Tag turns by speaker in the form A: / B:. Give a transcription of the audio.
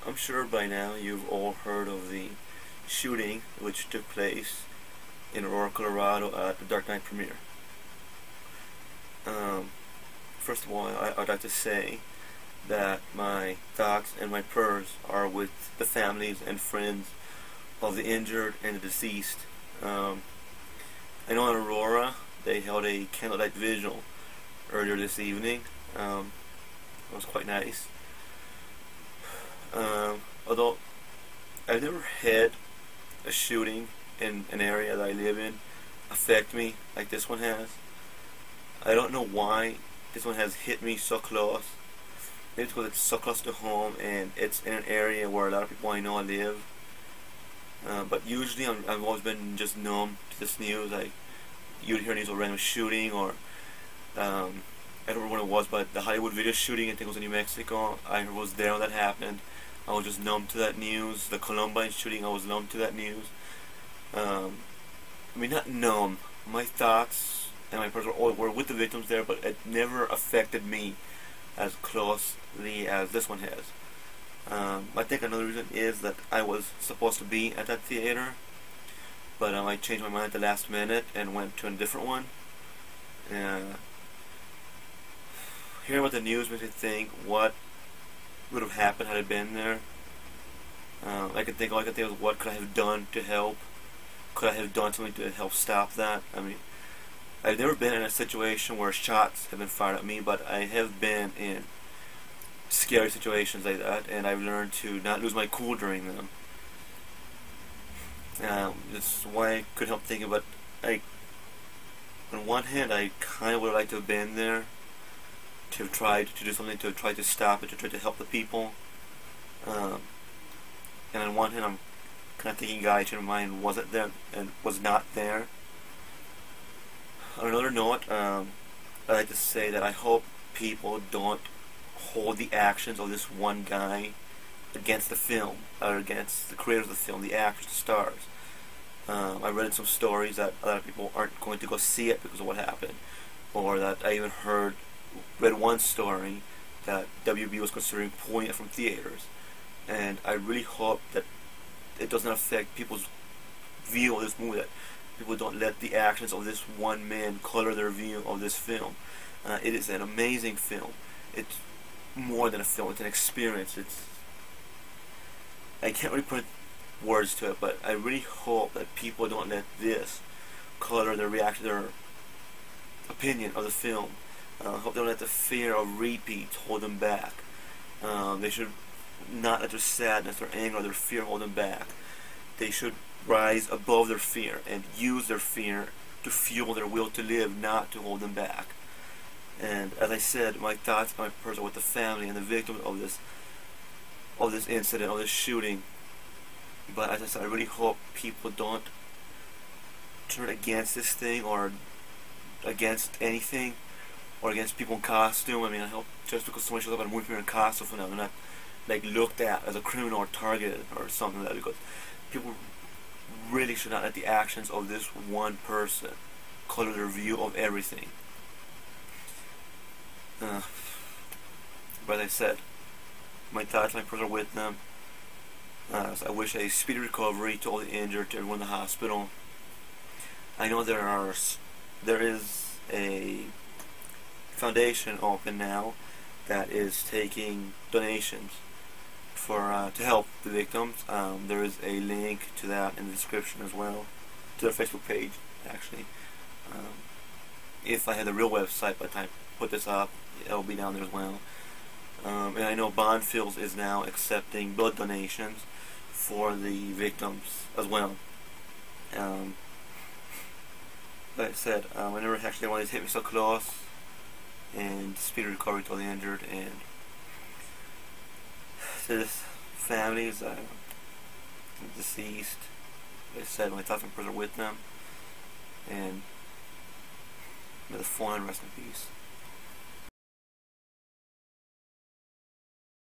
A: I'm sure by now you've all heard of the shooting which took place in Aurora, Colorado at the Dark Knight premiere. Um, First of all, I'd like to say that my thoughts and my prayers are with the families and friends of the injured and the deceased. I know in Aurora they held a candlelight vigil earlier this evening. It was quite nice. Although I've never had a shooting in an area that I live in affect me like this one has. I don't know why this one has hit me so close. Maybe it's because it's so close to home and it's in an area where a lot of people I know live. But usually I've always been just numb to this news. Like, you'd hear news of a random shooting or I don't remember when it was, but the Hollywood video shooting, I think it was in New Mexico. I was there when that happened. I was just numb to that news. The Columbine shooting, I was numb to that news. I mean, not numb. My thoughts and my prayers were with the victims there, but it never affected me as closely as this one has. I think another reason is that I was supposed to be at that theater, but I changed my mind at the last minute and went to a different one. Hearing about the news makes me think what would have happened had I been there. All I could think was, what could I have done to help? Could I have done something to help stop that? I mean, I've never been in a situation where shots have been fired at me, but I have been in scary situations like that, and I've learned to not lose my cool during them. That's why I couldn't help thinking, but on one hand, I kind of would have liked to have been there, to have tried to do something, to try to stop it, to try to help the people. And on one hand, I'm kind of thinking God changed my mind, wasn't there and was not there. On another note, I'd like to say that I hope people don't hold the actions of this one guy against the film, or against the creators of the film, the actors, the stars. I read in some stories that a lot of people aren't going to go see it because of what happened, or that I even read one story that WB was considering pulling it from theaters, and I really hope that it doesn't affect people's view of this movie, that people don't let the actions of this one man color their view of this film. It is an amazing film. It's more than a film, it's an experience. I can't really put words to it, but I really hope that people don't let this color their reaction, their opinion of the film. I hope they don't let the fear of repeats hold them back. They should not let their sadness, their anger, or their fear hold them back. They should rise above their fear and use their fear to fuel their will to live, not to hold them back. And as I said, my thoughts and my prayers are with the family and the victims of this incident, of this shooting. But as I said, I really hope people don't turn against this thing, or against anything, or against people in costume. I mean, I hope just because someone shows up at a movie premiere in costume for them, they're not like looked at as a criminal or targeted or something like that, because people really should not let the actions of this one person color their view of everything. But as I said, my thoughts, my prayers are with them. So I wish a speedy recovery to all the injured, to everyone in the hospital. I know there is a foundation open now that is taking donations for to help the victims. There is a link to that in the description as well, to their Facebook page actually. If I had the real website by the time I put this up, it'll be down there as well. And I know Bonfils is now accepting blood donations for the victims as well. Like I said, I never actually wanted to hit me so close, and speedy recovery to all the injured, and to the families, deceased. Like I said, my thoughts and prayers are with them, and may the fallen rest in peace.